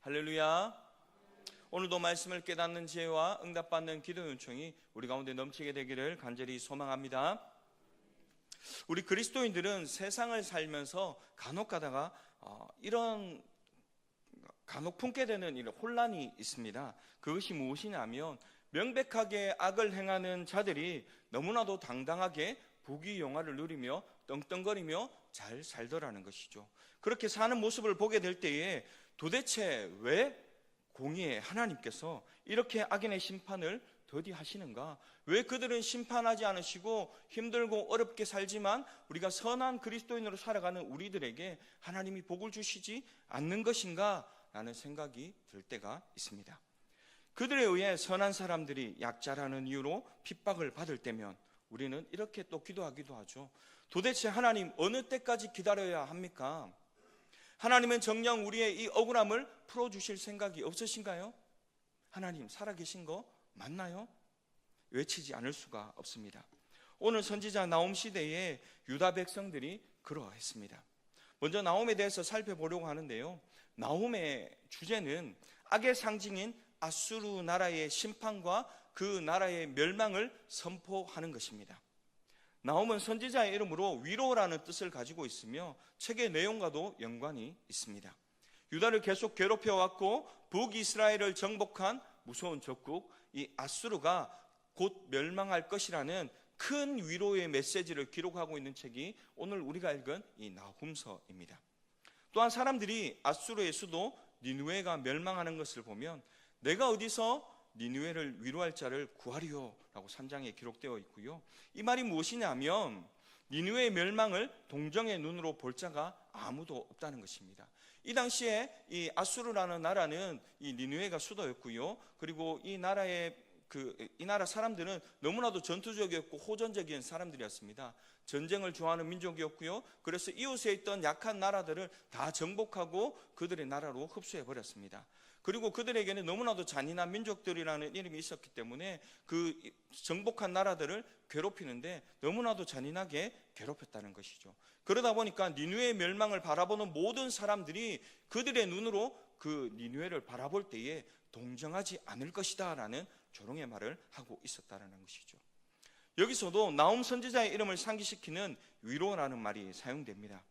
할렐루야. 오늘도 말씀을 깨닫는 지혜와 응답받는 기도 요청이 우리 가운데 넘치게 되기를 간절히 소망합니다. 우리 그리스도인들은 세상을 살면서 간혹 가다가 이런 간혹 품게 되는 이런 혼란이 있습니다. 그것이 무엇이냐면 명백하게 악을 행하는 자들이 너무나도 당당하게 부귀영화를 누리며 떵떵거리며 잘 살더라는 것이죠. 그렇게 사는 모습을 보게 될 때에 도대체 왜 공의의 하나님께서 이렇게 악인의 심판을 더디하시는가? 왜 그들은 심판하지 않으시고 힘들고 어렵게 살지만 우리가 선한 그리스도인으로 살아가는 우리들에게 하나님이 복을 주시지 않는 것인가? 라는 생각이 들 때가 있습니다. 그들에 의해 선한 사람들이 약자라는 이유로 핍박을 받을 때면 우리는 이렇게 또 기도하기도 하죠. 도대체 하나님 어느 때까지 기다려야 합니까? 하나님은 정녕 우리의 이 억울함을 풀어주실 생각이 없으신가요? 하나님 살아계신 거 맞나요? 외치지 않을 수가 없습니다. 오늘 선지자 나홈 시대에 유다 백성들이 그러했습니다. 먼저 나홈에 대해서 살펴보려고 하는데요, 나홈의 주제는 악의 상징인 아수르 나라의 심판과 그 나라의 멸망을 선포하는 것입니다. 나홈은 선지자의 이름으로 위로라는 뜻을 가지고 있으며 책의 내용과도 연관이 있습니다. 유다를 계속 괴롭혀왔고 북이스라엘을 정복한 무서운 적국 이 아수르가 곧 멸망할 것이라는 큰 위로의 메시지를 기록하고 있는 책이 오늘 우리가 읽은 이 나훔서입니다. 또한 사람들이 아수르의 수도 니느웨가 멸망하는 것을 보면 내가 어디서 니느웨를 위로할 자를 구하리요 라고 3장에 기록되어 있고요, 이 말이 무엇이냐면 니느웨의 멸망을 동정의 눈으로 볼 자가 아무도 없다는 것입니다. 이 당시에 이 아수르라는 나라는 이 니느웨가 수도였고요, 그리고 이 나라 사람들은 너무나도 전투적이었고 호전적인 사람들이었습니다. 전쟁을 좋아하는 민족이었고요, 그래서 이웃에 있던 약한 나라들을 다 정복하고 그들의 나라로 흡수해 버렸습니다. 그리고 그들에게는 너무나도 잔인한 민족들이라는 이름이 있었기 때문에 그 정복한 나라들을 괴롭히는데 너무나도 잔인하게 괴롭혔다는 것이죠. 그러다 보니까 니느웨의 멸망을 바라보는 모든 사람들이 그들의 눈으로 그 니느웨를 바라볼 때에 동정하지 않을 것이다 라는 조롱의 말을 하고 있었다는 것이죠. 여기서도 나홈 선지자의 이름을 상기시키는 위로라는 말이 사용됩니다.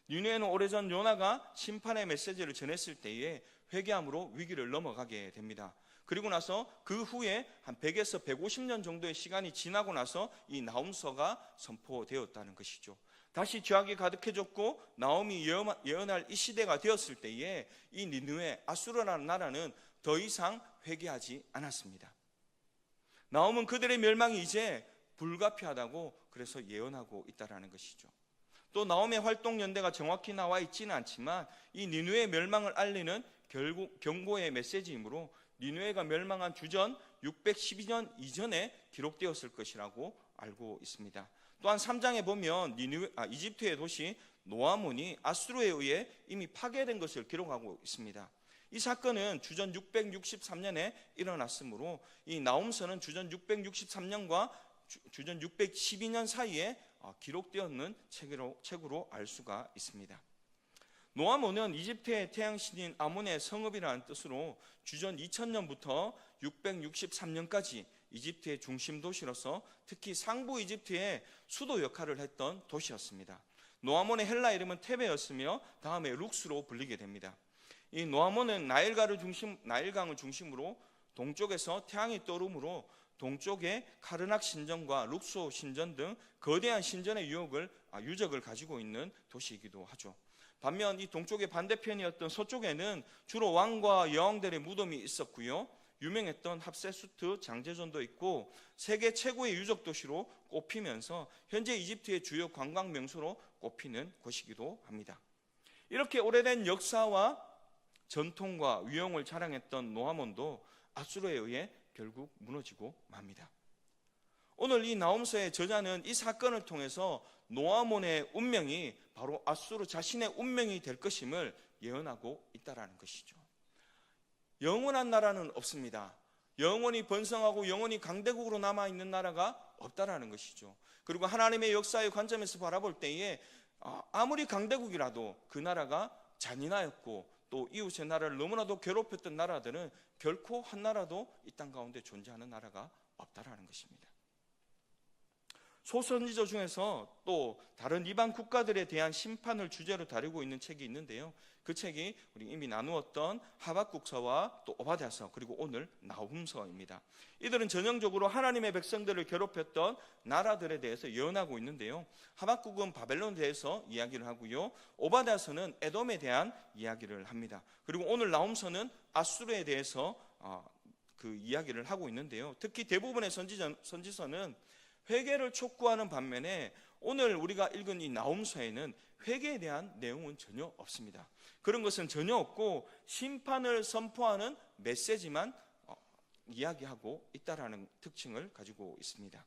니느웨는 오래전 요나가 심판의 메시지를 전했을 때에 회개함으로 위기를 넘어가게 됩니다. 그리고 나서 그 후에 한 100에서 150년 정도의 시간이 지나고 나서 이 나홈서가 선포되었다는 것이죠. 다시 죄악이 가득해졌고 나홈이 예언할 이 시대가 되었을 때에 이 니느웨 아수르라는 나라는 더 이상 회개하지 않았습니다. 나홈은 그들의 멸망이 이제 불가피하다고 그래서 예언하고 있다는 것이죠. 또 나홈의 활동 연대가 정확히 나와 있지는 않지만 이 니느웨의 멸망을 알리는 경고의 메시지이므로 니느웨가 멸망한 주전 612년 이전에 기록되었을 것이라고 알고 있습니다. 또한 3장에 보면 이집트의 도시 노아몬이 아수르에 의해 이미 파괴된 것을 기록하고 있습니다. 이 사건은 주전 663년에 일어났으므로 이 나홈서는 주전 663년과 주전 612년 사이에 기록되었는 책으로 알 수가 있습니다. 노아몬은 이집트의 태양신인 아몬의 성읍이라는 뜻으로 주전 2000년부터 663년까지 이집트의 중심 도시로서 특히 상부 이집트의 수도 역할을 했던 도시였습니다. 노아몬의 헬라 이름은 테베였으며 다음에 룩스로 불리게 됩니다. 이 노아몬은 나일강을 중심으로 동쪽에서 태양이 떠오르므로 동쪽에 카르낙 신전과 룩소 신전 등 거대한 신전의 유적을 가지고 있는 도시이기도 하죠. 반면 이 동쪽의 반대편이었던 서쪽에는 주로 왕과 여왕들의 무덤이 있었고요, 유명했던 합세수트 장제전도 있고 세계 최고의 유적 도시로 꼽히면서 현재 이집트의 주요 관광 명소로 꼽히는 곳이기도 합니다. 이렇게 오래된 역사와 전통과 위용을 자랑했던 노아몬도 아수르에 의해 결국 무너지고 맙니다. 오늘 이 나홈서의 저자는 이 사건을 통해서 노아몬의 운명이 바로 아수르 자신의 운명이 될 것임을 예언하고 있다는 것이죠. 영원한 나라는 없습니다. 영원히 번성하고 영원히 강대국으로 남아있는 나라가 없다라는 것이죠. 그리고 하나님의 역사의 관점에서 바라볼 때에 아무리 강대국이라도 그 나라가 잔인하였고 또 이웃의 나라를 너무나도 괴롭혔던 나라들은 결코 한 나라도 이 땅 가운데 존재하는 나라가 없다라는 것입니다. 소선지자 중에서 또 다른 이방 국가들에 대한 심판을 주제로 다루고 있는 책이 있는데요. 그 책이 우리 이미 나누었던 하박국서와 또 오바댜서, 그리고 오늘 나훔서입니다. 이들은 전형적으로 하나님의 백성들을 괴롭혔던 나라들에 대해서 예언하고 있는데요. 하박국은 바벨론에 대해서 이야기를 하고요, 오바댜서는 에돔에 대한 이야기를 합니다. 그리고 오늘 나훔서는 아수르에 대해서 그 이야기를 하고 있는데요. 특히 대부분의 선지서는 회개를 촉구하는 반면에 오늘 우리가 읽은 이 나훔서에는 회개에 대한 내용은 전혀 없습니다. 그런 것은 전혀 없고 심판을 선포하는 메시지만 이야기하고 있다라는 특징을 가지고 있습니다.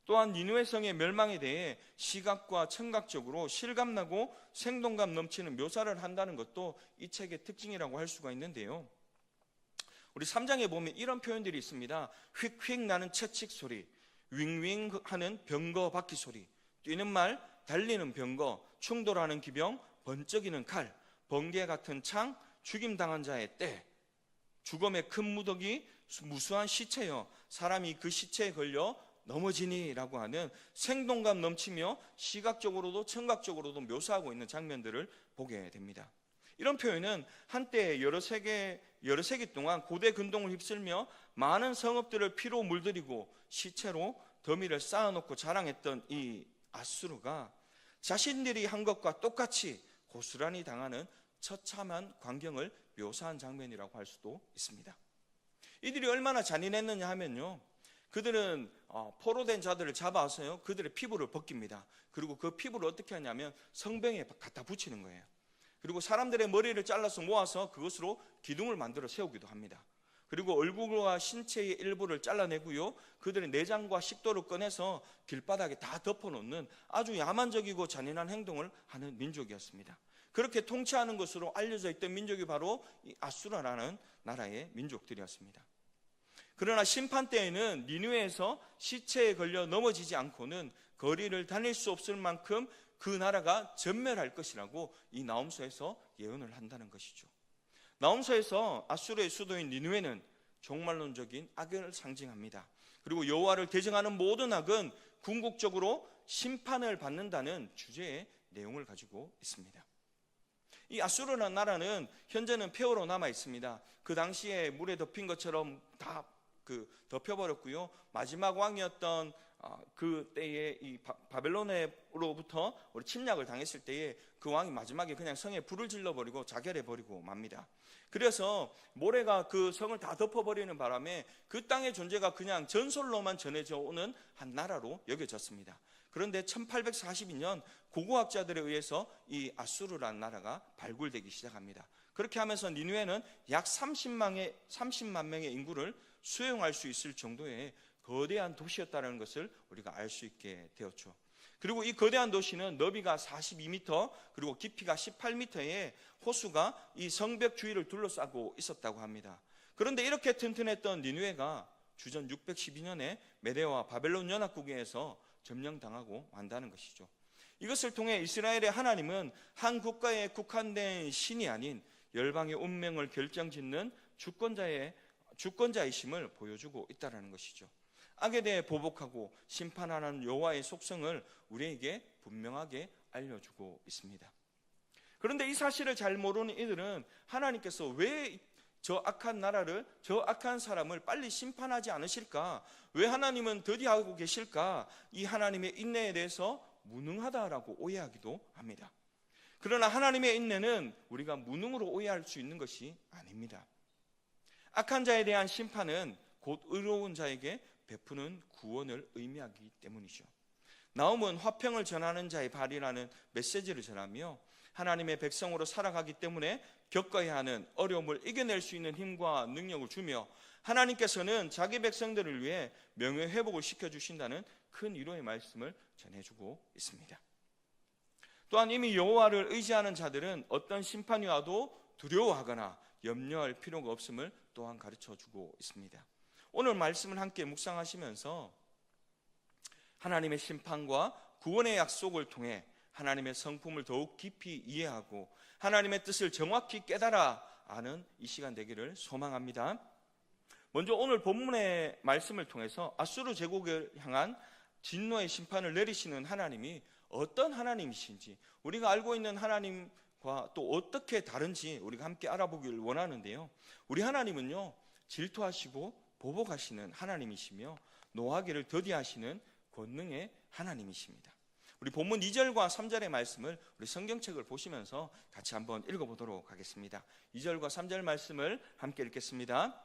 또한 니느웨 성의 멸망에 대해 시각과 청각적으로 실감나고 생동감 넘치는 묘사를 한다는 것도 이 책의 특징이라고 할 수가 있는데요. 우리 3장에 보면 이런 표현들이 있습니다. 휙휙 나는 채찍 소리, 윙윙 하는 병거 바퀴 소리, 뛰는 말, 달리는 병거, 충돌하는 기병, 번쩍이는 칼, 번개 같은 창, 죽임당한 자의 때, 죽음의 큰 무더기, 무수한 시체여 사람이 그 시체에 걸려 넘어지니라고 하는 생동감 넘치며 시각적으로도 청각적으로도 묘사하고 있는 장면들을 보게 됩니다. 이런 표현은 한때 여러 세기 동안 고대 근동을 휩쓸며 많은 성읍들을 피로 물들이고 시체로 더미를 쌓아놓고 자랑했던 이 아수르가 자신들이 한 것과 똑같이 고스란히 당하는 처참한 광경을 묘사한 장면이라고 할 수도 있습니다. 이들이 얼마나 잔인했느냐 하면요, 그들은 포로된 자들을 잡아서요 그들의 피부를 벗깁니다. 그리고 그 피부를 어떻게 하냐면 성병에 갖다 붙이는 거예요. 그리고 사람들의 머리를 잘라서 모아서 그것으로 기둥을 만들어 세우기도 합니다. 그리고 얼굴과 신체의 일부를 잘라내고요, 그들의 내장과 식도를 꺼내서 길바닥에 다 덮어놓는 아주 야만적이고 잔인한 행동을 하는 민족이었습니다. 그렇게 통치하는 것으로 알려져 있던 민족이 바로 이 아수라라는 나라의 민족들이었습니다. 그러나 심판 때에는 니느웨에서 시체에 걸려 넘어지지 않고는 거리를 다닐 수 없을 만큼 그 나라가 전멸할 것이라고 이 나훔서에서 예언을 한다는 것이죠. 나훔서에서 아수르의 수도인 니느웨는 종말론적인 악을 상징합니다. 그리고 여호와를 대적하는 모든 악은 궁극적으로 심판을 받는다는 주제의 내용을 가지고 있습니다. 이 아수르라는 나라는 현재는 폐허로 남아 있습니다. 그 당시에 물에 덮인 것처럼 다 덮여버렸고요. 마지막 왕이었던 그 때에 이 바벨론으로부터 우리 침략을 당했을 때에 그 왕이 마지막에 그냥 성에 불을 질러버리고 자결해버리고 맙니다. 그래서 모래가 그 성을 다 덮어버리는 바람에 그 땅의 존재가 그냥 전설로만 전해져 오는 한 나라로 여겨졌습니다. 그런데 1842년 고고학자들에 의해서 이 아수르라는 나라가 발굴되기 시작합니다. 그렇게 하면서 니느웨는 약 30만 명의 인구를 수용할 수 있을 정도의 거대한 도시였다는 것을 우리가 알 수 있게 되었죠. 그리고 이 거대한 도시는 너비가 42m 그리고 깊이가 18m의 호수가 이 성벽 주위를 둘러싸고 있었다고 합니다. 그런데 이렇게 튼튼했던 니느웨가 주전 612년에 메대와 바벨론 연합국에서 점령당하고 만다는 것이죠. 이것을 통해 이스라엘의 하나님은 한 국가에 국한된 신이 아닌 열방의 운명을 결정짓는 주권자이심을 보여주고 있다는 것이죠. 악에 대해 보복하고 심판하는 여호와의 속성을 우리에게 분명하게 알려주고 있습니다. 그런데 이 사실을 잘 모르는 이들은 하나님께서 왜 저 악한 나라를, 저 악한 사람을 빨리 심판하지 않으실까? 왜 하나님은 더디하고 계실까? 이 하나님의 인내에 대해서 무능하다라고 오해하기도 합니다. 그러나 하나님의 인내는 우리가 무능으로 오해할 수 있는 것이 아닙니다. 악한 자에 대한 심판은 곧 의로운 자에게 베푸는 구원을 의미하기 때문이죠. 나훔은 화평을 전하는 자의 발이라는 메시지를 전하며 하나님의 백성으로 살아가기 때문에 겪어야 하는 어려움을 이겨낼 수 있는 힘과 능력을 주며 하나님께서는 자기 백성들을 위해 명예회복을 시켜주신다는 큰 위로의 말씀을 전해주고 있습니다. 또한 이미 여호와를 의지하는 자들은 어떤 심판이 와도 두려워하거나 염려할 필요가 없음을 또한 가르쳐주고 있습니다. 오늘 말씀을 함께 묵상하시면서 하나님의 심판과 구원의 약속을 통해 하나님의 성품을 더욱 깊이 이해하고 하나님의 뜻을 정확히 깨달아 아는 이 시간 되기를 소망합니다. 먼저 오늘 본문의 말씀을 통해서 아수르 제국을 향한 진노의 심판을 내리시는 하나님이 어떤 하나님이신지, 우리가 알고 있는 하나님과 또 어떻게 다른지 우리가 함께 알아보기를 원하는데요. 우리 하나님은요, 질투하시고 보복하시는 하나님이시며 노하기를 더디하시는 권능의 하나님이십니다. 우리 본문 2절과 3절의 말씀을 우리 성경책을 보시면서 같이 한번 읽어보도록 하겠습니다. 2절과 3절 말씀을 함께 읽겠습니다.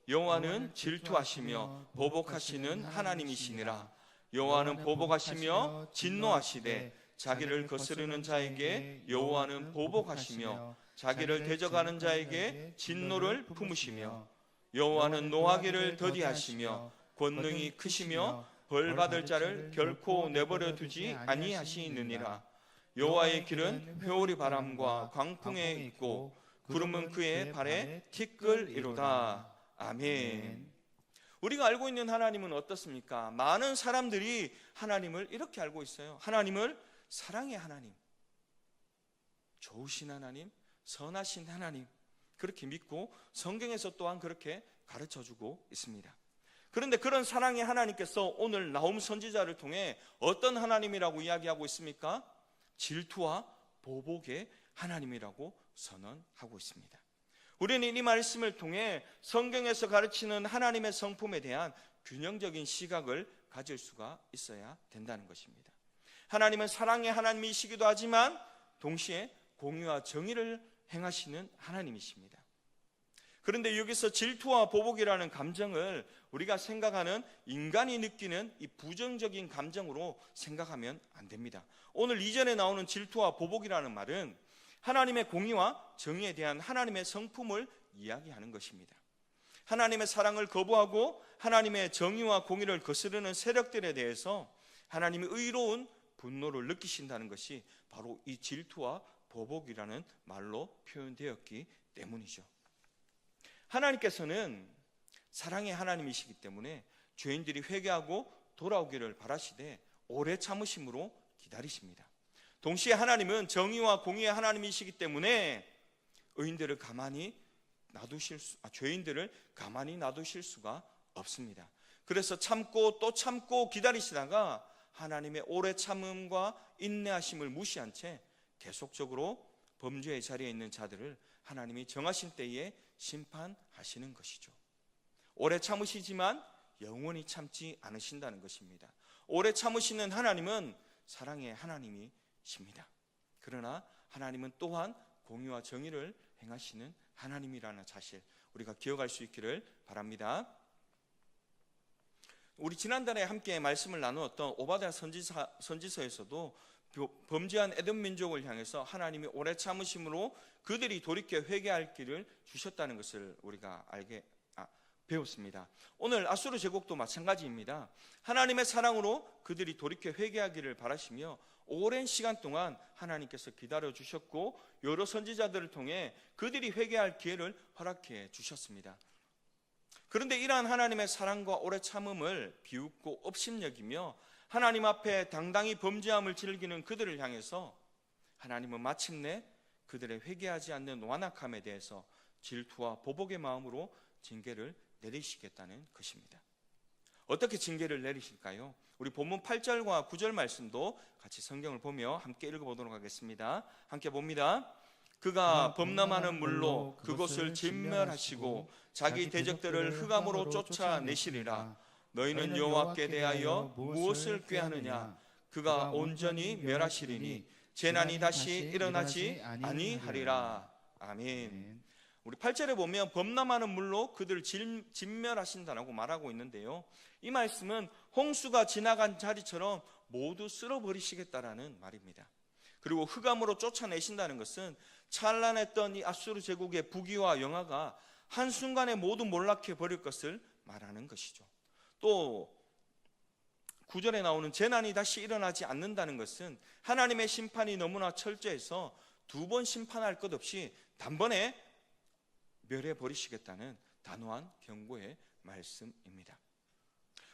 여호와는 질투하시며 보복하시는 하나님이시니라. 여호와는 보복하시며 진노하시되 자기를 거스르는 자에게 여호와는 보복하시며 자기를 대적하는 자에게 진노를 품으시며 여호와는 노하기를 더디하시며 권능이 크시며 벌받을 자를 결코 내버려 두지 아니하시느니라. 여호와의 길은 회오리 바람과 광풍에 있고 구름은 그의 발에 티끌이로다. 아멘. 우리가 알고 있는 하나님은 어떻습니까? 많은 사람들이 하나님을 이렇게 알고 있어요. 하나님을 사랑의 하나님, 좋으신 하나님, 선하신 하나님, 그렇게 믿고 성경에서 또한 그렇게 가르쳐주고 있습니다. 그런데 그런 사랑의 하나님께서 오늘 나홈 선지자를 통해 어떤 하나님이라고 이야기하고 있습니까? 질투와 보복의 하나님이라고 선언하고 있습니다. 우리는 이 말씀을 통해 성경에서 가르치는 하나님의 성품에 대한 균형적인 시각을 가질 수가 있어야 된다는 것입니다. 하나님은 사랑의 하나님이시기도 하지만 동시에 공의와 정의를 행하시는 하나님이십니다. 그런데 여기서 질투와 보복이라는 감정을 우리가 생각하는 인간이 느끼는 이 부정적인 감정으로 생각하면 안 됩니다. 오늘 이전에 나오는 질투와 보복이라는 말은 하나님의 공의와 정의에 대한 하나님의 성품을 이야기하는 것입니다. 하나님의 사랑을 거부하고 하나님의 정의와 공의를 거스르는 세력들에 대해서 하나님의 의로운 분노를 느끼신다는 것이 바로 이 질투와 보복이라는 말로 표현되었기 때문이죠. 하나님께서는 사랑의 하나님이시기 때문에 죄인들이 회개하고 돌아오기를 바라시되 오래 참으심으로 기다리십니다. 동시에 하나님은 정의와 공의의 하나님이시기 때문에 죄인들을 가만히 놔두실 수가 없습니다. 그래서 참고 또 참고 기다리시다가 하나님의 오래 참음과 인내하심을 무시한 채 계속적으로 범죄의 자리에 있는 자들을 하나님이 정하신 때에 심판하시는 것이죠. 오래 참으시지만 영원히 참지 않으신다는 것입니다. 오래 참으시는 하나님은 사랑의 하나님이십니다. 그러나 하나님은 또한 공의와 정의를 행하시는 하나님이라는 사실 우리가 기억할 수 있기를 바랍니다. 우리 지난달에 함께 말씀을 나누었던 오바댜 선지서에서도 범죄한 에돔 민족을 향해서 하나님이 오래 참으심으로 그들이 돌이켜 회개할 길을 주셨다는 것을 우리가 배웠습니다. 오늘 아수르 제국도 마찬가지입니다. 하나님의 사랑으로 그들이 돌이켜 회개하기를 바라시며 오랜 시간 동안 하나님께서 기다려 주셨고 여러 선지자들을 통해 그들이 회개할 기회를 허락해 주셨습니다. 그런데 이러한 하나님의 사랑과 오래 참음을 비웃고 업신여기며 하나님 앞에 당당히 범죄함을 즐기는 그들을 향해서 하나님은 마침내 그들의 회개하지 않는 완악함에 대해서 질투와 보복의 마음으로 징계를 내리시겠다는 것입니다. 어떻게 징계를 내리실까요? 우리 본문 8절과 9절 말씀도 같이 성경을 보며 함께 읽어보도록 하겠습니다. 함께 봅니다. 그가 범람하는 물로 그곳을 진멸하시고 자기 대적들을 흑암으로 쫓아내시리라. 너희는 여호와께 대하여 무엇을 꾀하느냐? 그가 온전히 멸하시리니 재난이 다시 일어나지 아니하리라. 아멘. 우리 8절에 보면 범람하는 물로 그들을 진멸하신다라고 말하고 있는데요, 이 말씀은 홍수가 지나간 자리처럼 모두 쓸어버리시겠다라는 말입니다. 그리고 흑암으로 쫓아내신다는 것은 찬란했던 이 아수르 제국의 부귀와 영화가 한순간에 모두 몰락해 버릴 것을 말하는 것이죠. 또 9절에 나오는 재난이 다시 일어나지 않는다는 것은 하나님의 심판이 너무나 철저해서 두 번 심판할 것 없이 단번에 멸해 버리시겠다는 단호한 경고의 말씀입니다.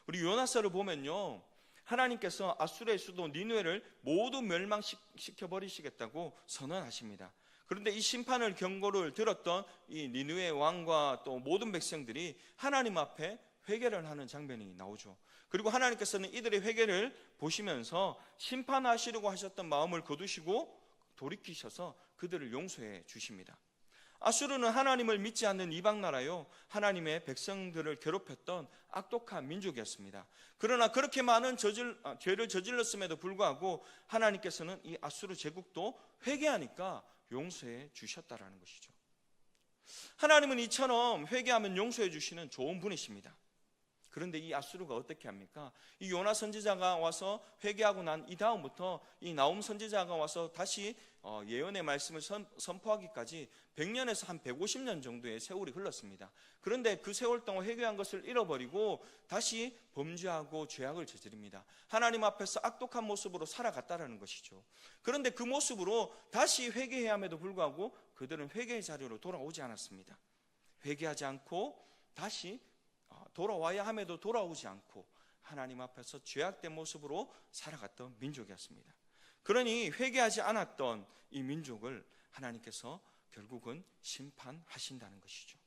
우리 요나서를 보면요, 하나님께서 아수르의 수도 니느웨를 모두 멸망시켜 버리시겠다고 선언하십니다. 그런데 이 심판을 경고를 들었던 이 니느웨 왕과 또 모든 백성들이 하나님 앞에 회개를 하는 장면이 나오죠. 그리고 하나님께서는 이들의 회개를 보시면서 심판하시려고 하셨던 마음을 거두시고 돌이키셔서 그들을 용서해 주십니다. 아수르는 하나님을 믿지 않는 이방 나라요, 하나님의 백성들을 괴롭혔던 악독한 민족이었습니다. 그러나 그렇게 많은 죄를 저질렀음에도 불구하고 하나님께서는 이 아수르 제국도 회개하니까 용서해 주셨다라는 것이죠. 하나님은 이처럼 회개하면 용서해 주시는 좋은 분이십니다. 그런데 이 아수르가 어떻게 합니까? 이 요나 선지자가 와서 회개하고 난 이 다음부터 이 나움 선지자가 와서 다시 예언의 말씀을 선포하기까지 100년에서 한 150년 정도의 세월이 흘렀습니다. 그런데 그 세월 동안 회개한 것을 잃어버리고 다시 범죄하고 죄악을 저지릅니다. 하나님 앞에서 악독한 모습으로 살아갔다라는 것이죠. 그런데 그 모습으로 다시 회개해야 함에도 불구하고 그들은 회개의 자리로 돌아오지 않았습니다. 회개하지 않고 다시 돌아와야 함에도 돌아오지 않고 하나님 앞에서 죄악된 모습으로 살아갔던 민족이었습니다. 그러니 회개하지 않았던 이 민족을 하나님께서 결국은 심판하신다는 것이죠.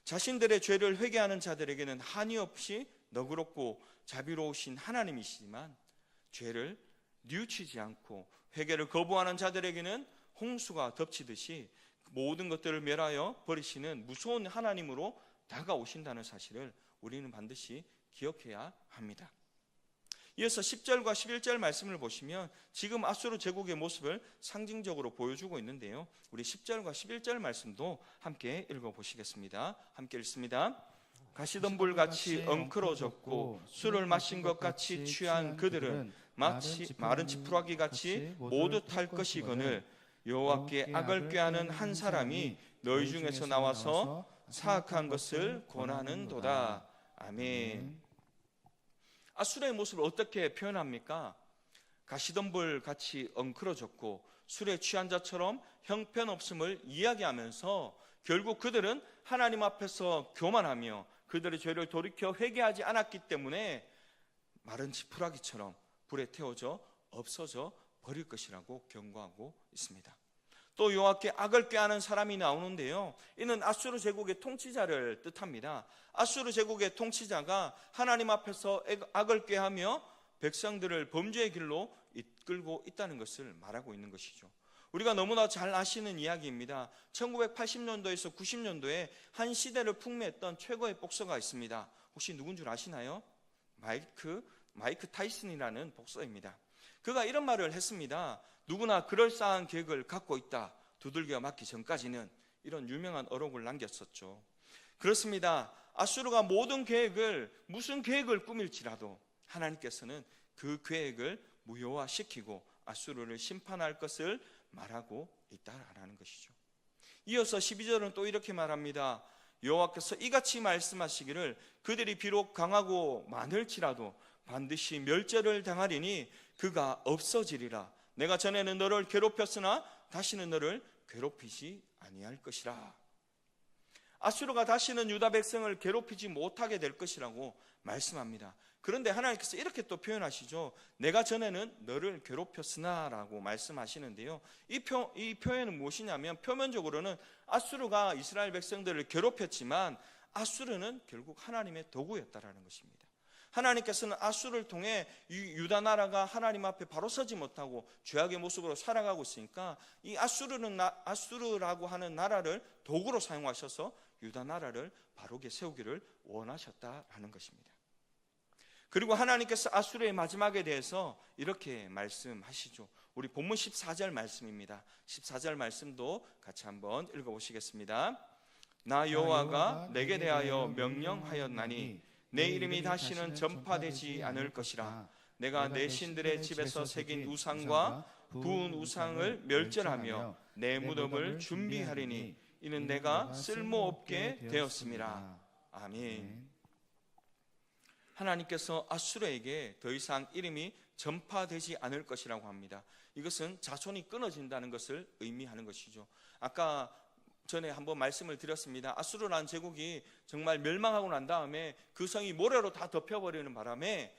자신들의 죄를 회개하는 자들에게는 한이 없이 너그럽고 자비로우신 하나님이시지만 죄를 뉘우치지 않고 회개를 거부하는 자들에게는 홍수가 덮치듯이 모든 것들을 멸하여 버리시는 무서운 하나님으로 다가오신다는 사실을 우리는 반드시 기억해야 합니다. 이어서 10절과 11절 말씀을 보시면 지금 아수르 제국의 모습을 상징적으로 보여주고 있는데요, 우리 10절과 11절 말씀도 함께 읽어보시겠습니다. 함께 읽습니다. 가시덤불같이 엉클어졌고 술을 마신 것 같이 취한 그들은 마치 마른 지푸라기 같이 모두 탈 것이거늘 여호와께 악을 꾀하는 한 사람이 너희 중에서 나와서 사악한 것을 권하는도다. 아멘. 아수르의 모습을 어떻게 표현합니까? 가시덤불 같이 엉클어졌고 술에 취한 자처럼 형편없음을 이야기하면서 결국 그들은 하나님 앞에서 교만하며 그들의 죄를 돌이켜 회개하지 않았기 때문에 마른 지푸라기처럼 불에 태워져 없어져 버릴 것이라고 경고하고 있습니다. 또 여호와께 악을 꾀하는 사람이 나오는데요, 이는 아수르 제국의 통치자를 뜻합니다. 아수르 제국의 통치자가 하나님 앞에서 악을 꾀하며 백성들을 범죄의 길로 이끌고 있다는 것을 말하고 있는 것이죠. 우리가 너무나 잘 아시는 이야기입니다. 1980년도에서 90년도에 한 시대를 풍미했던 최고의 복서가 있습니다. 혹시 누군 줄 아시나요? 마이크 타이슨이라는 복서입니다. 그가 이런 말을 했습니다. 누구나 그럴싸한 계획을 갖고 있다, 두들겨 맞기 전까지는. 이런 유명한 어록을 남겼었죠. 그렇습니다. 아수르가 모든 계획을, 무슨 계획을 꾸밀지라도 하나님께서는 그 계획을 무효화시키고 아수르를 심판할 것을 말하고 있다라는 것이죠. 이어서 12절은 또 이렇게 말합니다. 여호와께서 이같이 말씀하시기를 그들이 비록 강하고 많을지라도 반드시 멸절을 당하리니 그가 없어지리라. 내가 전에는 너를 괴롭혔으나 다시는 너를 괴롭히지 아니할 것이라. 아수르가 다시는 유다 백성을 괴롭히지 못하게 될 것이라고 말씀합니다. 그런데 하나님께서 이렇게 또 표현하시죠. 내가 전에는 너를 괴롭혔으나 라고 말씀하시는데요, 이 표현은 무엇이냐면 표면적으로는 아수르가 이스라엘 백성들을 괴롭혔지만 아수르는 결국 하나님의 도구였다라는 것입니다. 하나님께서는 아수르를 통해 유다 나라가 하나님 앞에 바로 서지 못하고 죄악의 모습으로 살아가고 있으니까 이 아수르라고 하는 나라를 도구로 사용하셔서 유다 나라를 바르게 세우기를 원하셨다라는 것입니다. 그리고 하나님께서 아수르의 마지막에 대해서 이렇게 말씀하시죠. 우리 본문 14절 말씀입니다. 14절 말씀도 같이 한번 읽어보시겠습니다. 나 여호와가 내게 대하여 명령하였나니 내 이름이 다시는 전파되지 않을 것이라. 내가 내 신들의 집에서 새긴 우상과 부은 우상을 멸절하며 내 무덤을 준비하리니 이는 내가 쓸모없게 되었음이라. 아멘. 하나님께서 아수르에게 더 이상 이름이 전파되지 않을 것이라고 합니다. 이것은 자손이 끊어진다는 것을 의미하는 것이죠. 아까 전에 한번 말씀을 드렸습니다. 아수르라는 제국이 정말 멸망하고 난 다음에 그 성이 모래로 다 덮여버리는 바람에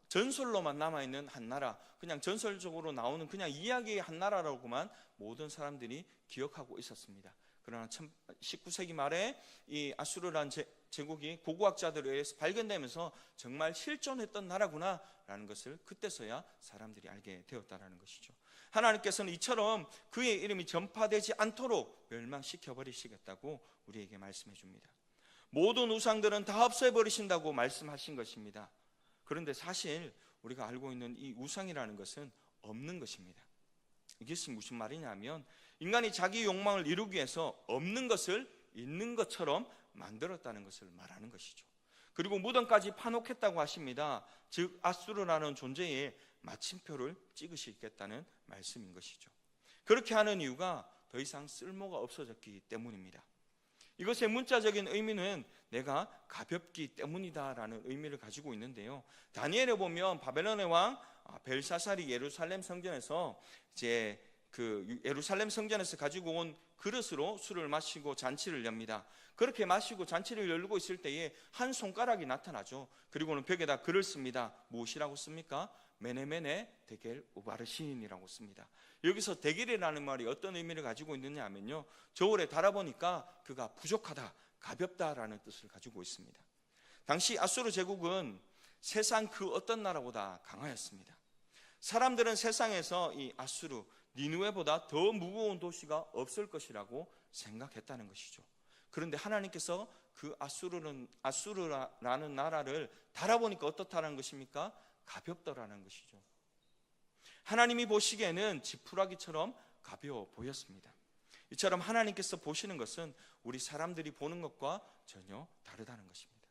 전설로만 남아있는 한 나라, 그냥 전설적으로 나오는 그냥 이야기의 한 나라라고만 모든 사람들이 기억하고 있었습니다. 그러나 19세기 말에 이 아수르라는 제국이 고고학자들에 의해서 발견되면서 정말 실존했던 나라구나 라는 것을 그때서야 사람들이 알게 되었다는 것이죠. 하나님께서는 이처럼 그의 이름이 전파되지 않도록 멸망시켜 버리시겠다고 우리에게 말씀해 줍니다. 모든 우상들은 다 없애 버리신다고 말씀하신 것입니다. 그런데 사실 우리가 알고 있는 이 우상이라는 것은 없는 것입니다. 이것이 무슨 말이냐면 인간이 자기 욕망을 이루기 위해서 없는 것을 있는 것처럼 만들었다는 것을 말하는 것이죠. 그리고 무덤까지 파놓겠다고 하십니다. 즉 아수르라는 존재의 마침표를 찍으시겠다는 말씀인 것이죠. 그렇게 하는 이유가 더 이상 쓸모가 없어졌기 때문입니다. 이것의 문자적인 의미는 내가 가볍기 때문이다라는 의미를 가지고 있는데요. 다니엘에 보면 바벨론의 왕 벨사살이 예루살렘 성전에서 예루살렘 성전에서 가지고 온 그릇으로 술을 마시고 잔치를 엽니다. 그렇게 마시고 잔치를 열고 있을 때에 한 손가락이 나타나죠. 그리고는 벽에다 글을 씁니다. 무엇이라고 씁니까? 메네메네 데겔 우바르신이라고 씁니다. 여기서 데겔이라는 말이 어떤 의미를 가지고 있느냐 하면요, 저울에 달아보니까 그가 부족하다, 가볍다라는 뜻을 가지고 있습니다. 당시 아수르 제국은 세상 그 어떤 나라보다 강하였습니다. 사람들은 세상에서 이 아수르, 니느웨보다 더 무거운 도시가 없을 것이라고 생각했다는 것이죠. 그런데 하나님께서 그 아수르라는 나라를 달아보니까 어떻다는 것입니까? 가볍더라는 것이죠. 하나님이 보시기에는 지푸라기처럼 가벼워 보였습니다. 이처럼 하나님께서 보시는 것은 우리 사람들이 보는 것과 전혀 다르다는 것입니다.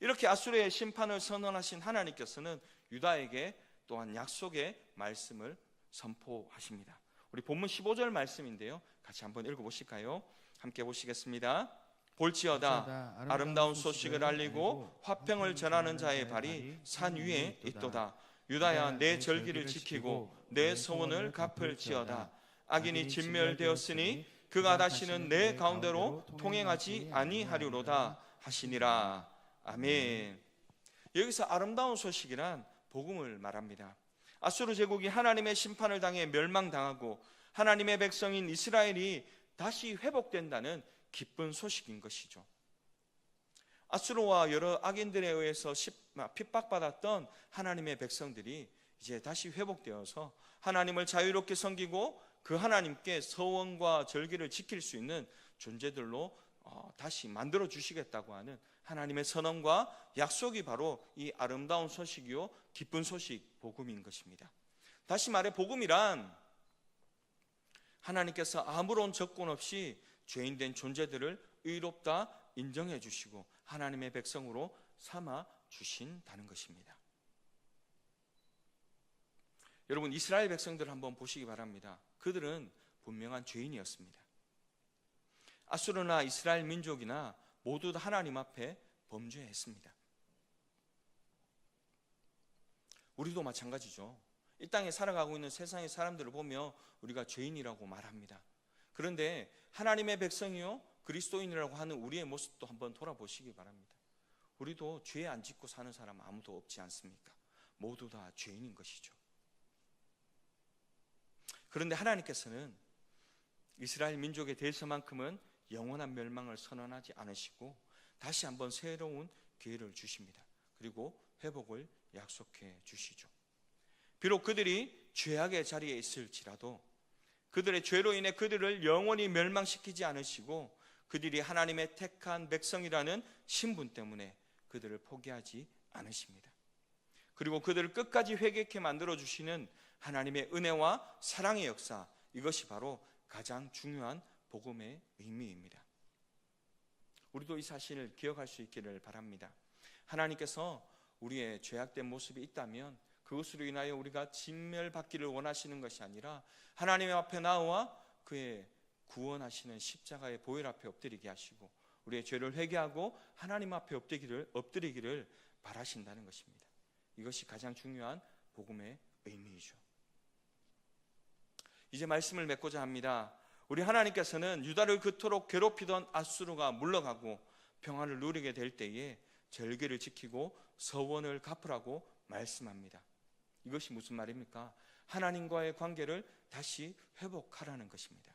이렇게 아수르의 심판을 선언하신 하나님께서는 유다에게 또한 약속의 말씀을 선포하십니다. 우리 본문 15절 말씀인데요, 같이 한번 읽어보실까요? 함께 보시겠습니다. 볼지어다 아름다운 소식을 알리고 화평을 전하는 자의 발이 산 위에 있도다. 유다야 내 절기를 지키고 내 소원을 갚을지어다. 악인이 진멸되었으니 그가 다시는 내 가운데로 통행하지 아니하리로다 하시니라. 아멘. 여기서 아름다운 소식이란 복음을 말합니다. 아수르 제국이 하나님의 심판을 당해 멸망당하고 하나님의 백성인 이스라엘이 다시 회복된다는 기쁜 소식인 것이죠. 아수르와 여러 악인들에 의해서 핍박받았던 하나님의 백성들이 이제 다시 회복되어서 하나님을 자유롭게 섬기고 그 하나님께 서원과 절기를 지킬 수 있는 존재들로 다시 만들어 주시겠다고 하는 하나님의 선언과 약속이 바로 이 아름다운 소식이요 기쁜 소식, 복음인 것입니다. 다시 말해 복음이란 하나님께서 아무런 조건 없이 죄인된 존재들을 의롭다 인정해 주시고 하나님의 백성으로 삼아 주신다는 것입니다. 여러분, 이스라엘 백성들을 한번 보시기 바랍니다. 그들은 분명한 죄인이었습니다. 아수르나 이스라엘 민족이나 모두 다 하나님 앞에 범죄했습니다. 우리도 마찬가지죠. 이 땅에 살아가고 있는 세상의 사람들을 보며 우리가 죄인이라고 말합니다. 그런데 하나님의 백성이요 그리스도인이라고 하는 우리의 모습도 한번 돌아보시기 바랍니다. 우리도 죄 안 짓고 사는 사람 아무도 없지 않습니까? 모두 다 죄인인 것이죠. 그런데 하나님께서는 이스라엘 민족에 대해서만큼은 영원한 멸망을 선언하지 않으시고 다시 한번 새로운 기회를 주십니다. 그리고 회복을 약속해 주시죠. 비록 그들이 죄악의 자리에 있을지라도 그들의 죄로 인해 그들을 영원히 멸망시키지 않으시고 그들이 하나님의 택한 백성이라는 신분 때문에 그들을 포기하지 않으십니다. 그리고 그들을 끝까지 회개케 만들어주시는 하나님의 은혜와 사랑의 역사, 이것이 바로 가장 중요한 복음의 의미입니다. 우리도 이 사실을 기억할 수 있기를 바랍니다. 하나님께서 우리의 죄악된 모습이 있다면 그것으로 인하여 우리가 진멸받기를 원하시는 것이 아니라 하나님 앞에 나와 그의 구원하시는 십자가의 보혈 앞에 엎드리게 하시고 우리의 죄를 회개하고 하나님 앞에 엎드리기를 바라신다는 것입니다. 이것이 가장 중요한 복음의 의미이죠. 이제 말씀을 맺고자 합니다. 우리 하나님께서는 유다를 그토록 괴롭히던 아수르가 물러가고 평화를 누리게 될 때에 절기를 지키고 서원을 갚으라고 말씀합니다. 이것이 무슨 말입니까? 하나님과의 관계를 다시 회복하라는 것입니다.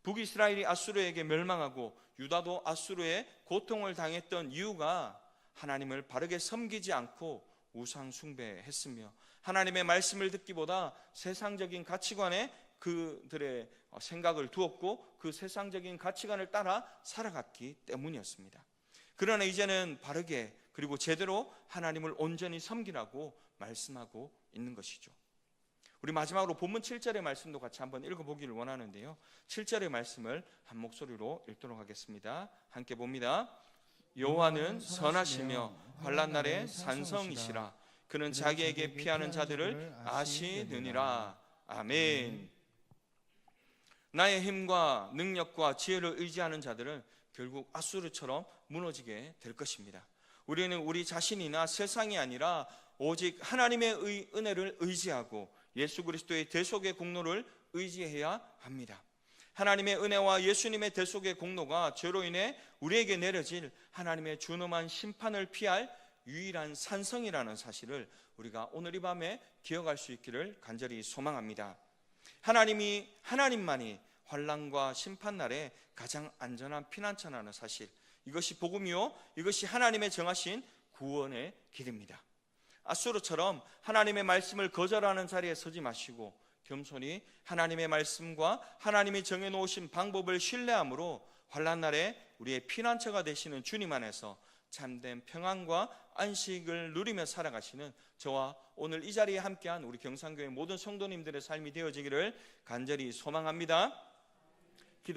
북이스라엘이 아수르에게 멸망하고 유다도 아수르의 고통을 당했던 이유가 하나님을 바르게 섬기지 않고 우상 숭배했으며 하나님의 말씀을 듣기보다 세상적인 가치관에 그들의 생각을 두었고 그 세상적인 가치관을 따라 살아갔기 때문이었습니다. 그러나 이제는 바르게 그리고 제대로 하나님을 온전히 섬기라고 말씀하고 있는 것이죠. 우리 마지막으로 본문 7절의 말씀도 같이 한번 읽어보기를 원하는데요, 7절의 말씀을 한 목소리로 읽도록 하겠습니다. 함께 봅니다. 여호와는 선하시며 환난 날에 산성이시라. 그는 자기에게 피하는 자들을 아시느니라. 아멘. 나의 힘과 능력과 지혜를 의지하는 자들은 결국 아수르처럼 무너지게 될 것입니다. 우리는 우리 자신이나 세상이 아니라 오직 하나님의 은혜를 의지하고 예수 그리스도의 대속의 공로를 의지해야 합니다. 하나님의 은혜와 예수님의 대속의 공로가 죄로 인해 우리에게 내려질 하나님의 준엄한 심판을 피할 유일한 산성이라는 사실을 우리가 오늘 이 밤에 기억할 수 있기를 간절히 소망합니다. 하나님만이 환난과 심판날에 가장 안전한 피난처라는 사실, 이것이 복음이요, 이것이 하나님의 정하신 구원의 길입니다. 아수르처럼 하나님의 말씀을 거절하는 자리에 서지 마시고 겸손히 하나님의 말씀과 하나님이 정해놓으신 방법을 신뢰함으로 환난날에 우리의 피난처가 되시는 주님 안에서 참된 평안과 안식을 누리며 살아가시는 저와 오늘 이 자리에 함께한 우리 경상교회 모든 성도님들의 삶이 되어지기를 간절히 소망합니다.